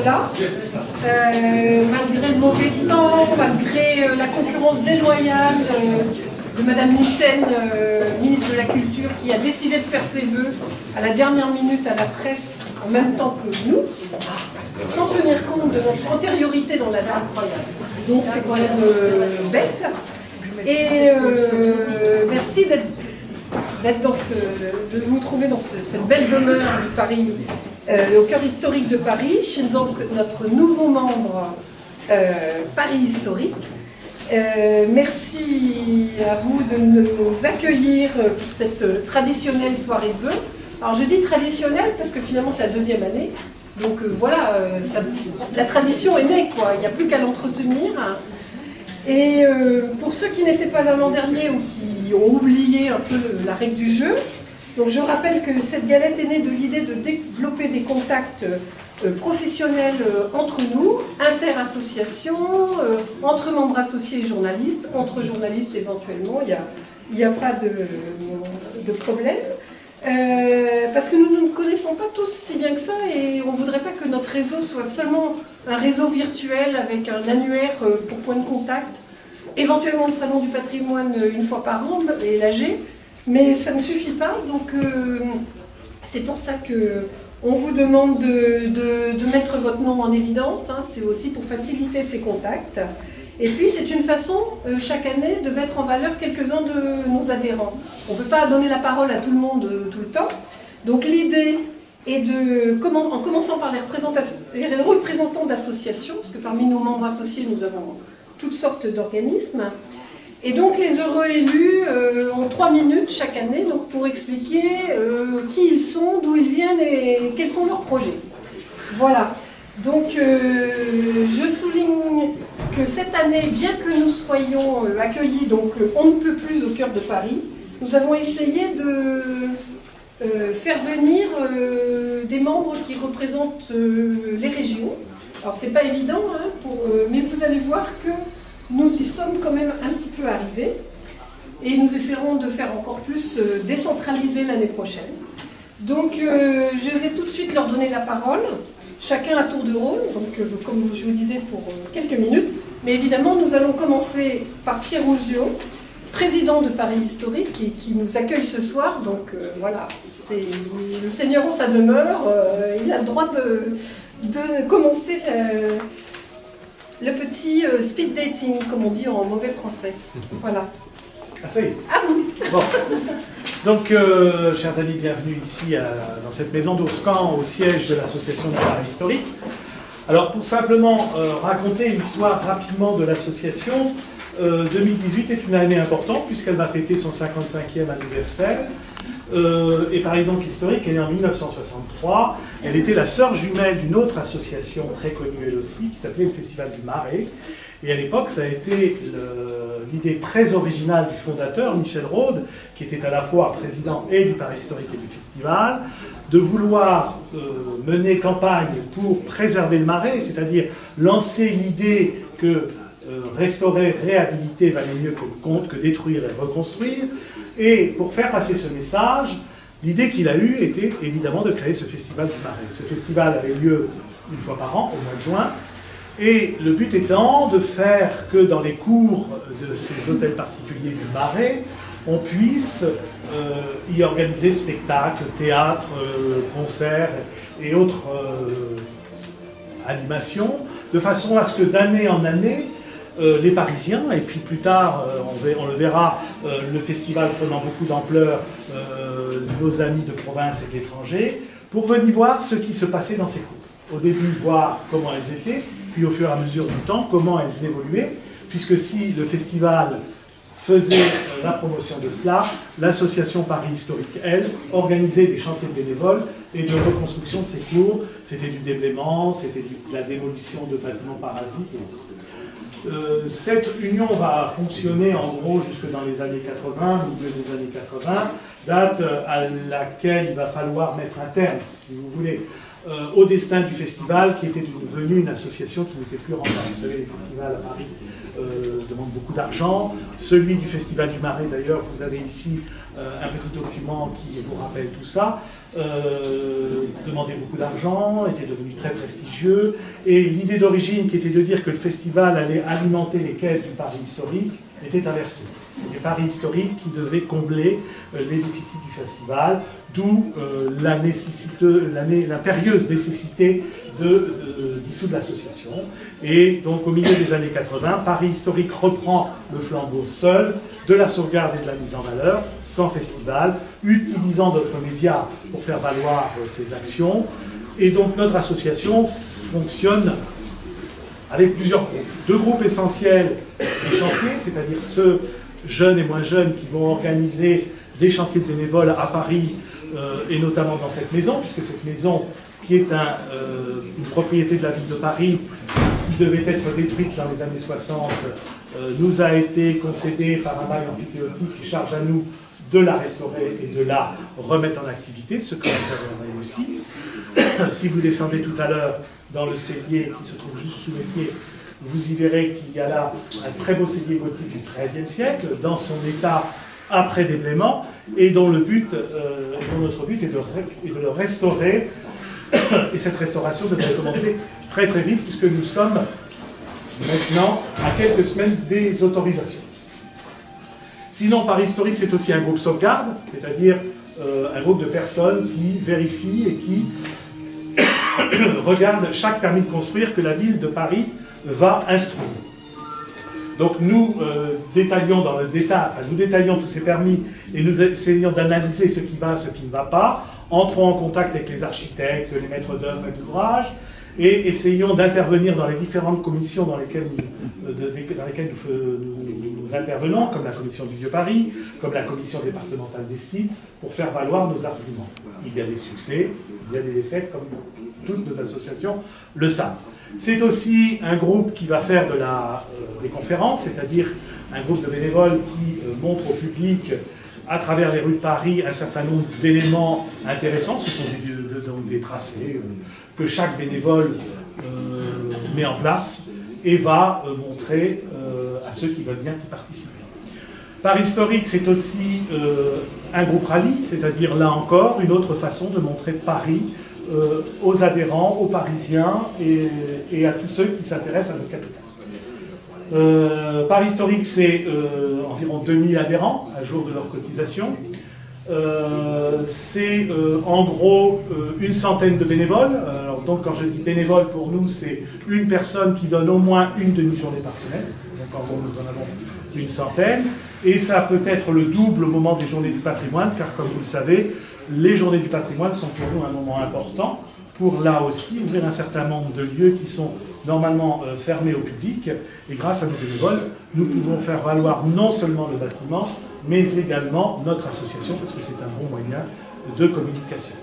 Là, malgré le mauvais temps, malgré la concurrence déloyale de Madame Nyssen, ministre de la Culture, qui a décidé de faire ses vœux à la dernière minute à la presse, en même temps que nous, sans tenir compte de notre antériorité dans la date. Donc c'est quand même bête. Et merci de vous trouver dans cette belle demeure de Paris, au cœur historique de Paris, chez donc notre nouveau membre Paris Historique. Merci à vous de nous accueillir pour cette traditionnelle soirée de vœux. Alors je dis traditionnelle parce que finalement c'est la deuxième année. Donc voilà, la tradition est née, quoi. Il n'y a plus qu'à l'entretenir. Et pour ceux qui n'étaient pas là l'an dernier ou qui ont oublié un peu la règle du jeu, donc je rappelle que cette galette est née de l'idée de développer des contacts professionnels entre nous, inter-associations, entre membres associés et journalistes, entre journalistes éventuellement, il n'y a pas de problème. Parce que nous ne nous connaissons pas tous si bien que ça et on ne voudrait pas que notre réseau soit seulement un réseau virtuel avec un annuaire pour point de contact, éventuellement le salon du patrimoine une fois par an et l'AG, mais ça ne suffit pas, donc c'est pour ça qu'on vous demande de mettre votre nom en évidence, hein, c'est aussi pour faciliter ces contacts. Et puis c'est une façon, chaque année, de mettre en valeur quelques-uns de nos adhérents. On ne peut pas donner la parole à tout le monde tout le temps. Donc l'idée est en commençant par les représentants d'associations, parce que parmi nos membres associés, nous avons toutes sortes d'organismes. Et donc les heureux élus ont 3 minutes chaque année donc, pour expliquer qui ils sont, d'où ils viennent et quels sont leurs projets. Voilà. Donc je souligne que cette année, bien que nous soyons accueillis, donc on ne peut plus au cœur de Paris, nous avons essayé de faire venir des membres qui représentent les régions. Alors c'est pas évident, hein, mais vous allez voir que nous y sommes quand même un petit peu arrivés et nous essaierons de faire encore plus décentraliser l'année prochaine. Donc je vais tout de suite leur donner la parole. Chacun à tour de rôle, donc comme je vous disais pour quelques minutes. Mais évidemment, nous allons commencer par Pierre Ouzio, président de Paris Historique, qui nous accueille ce soir. Donc voilà, c'est le Seigneur en sa demeure. Il a le droit de commencer le petit speed dating, comme on dit en mauvais français. Voilà. Ah, ça y est. À vous. Bon. Donc, chers amis, bienvenue ici dans cette maison d'Oscan, au siège de l'association de Paris Historique. Alors, pour simplement raconter une histoire rapidement de l'association, 2018 est une année importante puisqu'elle va fêter son 55e anniversaire. Et Paris donc Historique est née en 1963. Elle était la sœur jumelle d'une autre association très connue elle aussi, qui s'appelait le Festival du Marais. Et à l'époque, ça a été l'idée très originale du fondateur, Michel Rode, qui était à la fois président et du Paris Historique et du Festival, de vouloir mener campagne pour préserver le Marais, c'est-à-dire lancer l'idée que restaurer, réhabiliter valait mieux que détruire et reconstruire. Et pour faire passer ce message, l'idée qu'il a eue était évidemment de créer ce Festival du Marais. Ce festival avait lieu une fois par an, au mois de juin. Et le but étant de faire que dans les cours de ces hôtels particuliers du Marais, on puisse y organiser spectacles, théâtres, concerts et autres animations, de façon à ce que d'année en année, les Parisiens, et puis plus tard, on le verra, le festival prenant beaucoup d'ampleur, nos amis de province et de l'étranger, pour venir voir ce qui se passait dans ces cours. Au début, voir comment elles étaient, puis au fur et à mesure du temps, comment elles évoluaient, puisque si le festival faisait la promotion de cela, l'association Paris Historique, elle, organisait des chantiers de bénévoles et de reconstruction de ces cours. C'était du déblaiement, c'était de la démolition de bâtiments parasites et autres. Cette union va fonctionner en gros jusque dans les années 80, milieu des années 80, date à laquelle il va falloir mettre un terme, si vous voulez, au destin du festival, qui était devenu une association qui n'était plus rentable. Vous savez, les festivals à Paris demandent beaucoup d'argent. Celui du Festival du Marais, d'ailleurs, vous avez ici un petit document qui vous rappelle tout ça. Demandait beaucoup d'argent, était devenu très prestigieux. Et l'idée d'origine, qui était de dire que le festival allait alimenter les caisses du Paris historique, était inversée. C'était Paris historique qui devait combler les déficits du festival, d'où la périlleuse nécessité de dissoudre l'association. Et donc au milieu des années 80, Paris historique reprend le flambeau seul de la sauvegarde et de la mise en valeur, sans festival, utilisant d'autres médias pour faire valoir ses actions. Et donc notre association fonctionne avec plusieurs groupes. Deux groupes essentiels, les chantiers, c'est-à-dire ceux jeunes et moins jeunes qui vont organiser des chantiers de bénévoles à Paris, et notamment dans cette maison, puisque cette maison, qui est une propriété de la ville de Paris, qui devait être détruite dans les années 60, nous a été concédée par un bail amphithéotique qui charge à nous de la restaurer et de la remettre en activité, ce que nous avons réussi. Si vous descendez tout à l'heure dans le cellier qui se trouve juste sous mes pieds, vous y verrez qu'il y a là un très beau cellier gothique du XIIIe siècle, dans son état après déblaiement, et dont notre but est de le restaurer. Et cette restauration devrait commencer très très vite, puisque nous sommes maintenant à quelques semaines des autorisations. Sinon, Paris Historique, c'est aussi un groupe sauvegarde, c'est-à-dire un groupe de personnes qui vérifient et qui regardent chaque permis de construire que la ville de Paris va instruire. Donc nous détaillons tous ces permis et nous essayons d'analyser ce qui va, ce qui ne va pas, entrons en contact avec les architectes, les maîtres d'œuvre et d'ouvrage, et essayons d'intervenir dans les différentes commissions dans lesquelles nous intervenons, comme la commission du Vieux-Paris, comme la commission départementale des sites, pour faire valoir nos arguments. Il y a des succès, il y a des défaites, comme toutes nos associations le savent. C'est aussi un groupe qui va faire des conférences, c'est-à-dire un groupe de bénévoles qui montre au public, à travers les rues de Paris, un certain nombre d'éléments intéressants. Ce sont des tracés que chaque bénévole met en place et va montrer à ceux qui veulent bien y participer. Paris Historique, c'est aussi un groupe rallye, c'est-à-dire là encore une autre façon de montrer Paris aux adhérents, aux Parisiens et à tous ceux qui s'intéressent à notre capitale. Paris Historique, c'est environ 2000 adhérents à jour de leur cotisation. C'est en gros une centaine de bénévoles. Alors, donc quand je dis bénévoles, pour nous, c'est une personne qui donne au moins une demi-journée par semaine. Donc en gros, nous en avons une centaine. Et ça peut être le double au moment des journées du patrimoine, car comme vous le savez, les journées du patrimoine sont pour nous un moment important pour là aussi ouvrir un certain nombre de lieux qui sont normalement fermés au public. Et grâce à nos bénévoles, nous pouvons faire valoir non seulement le bâtiment, mais également notre association, parce que c'est un bon moyen de communication.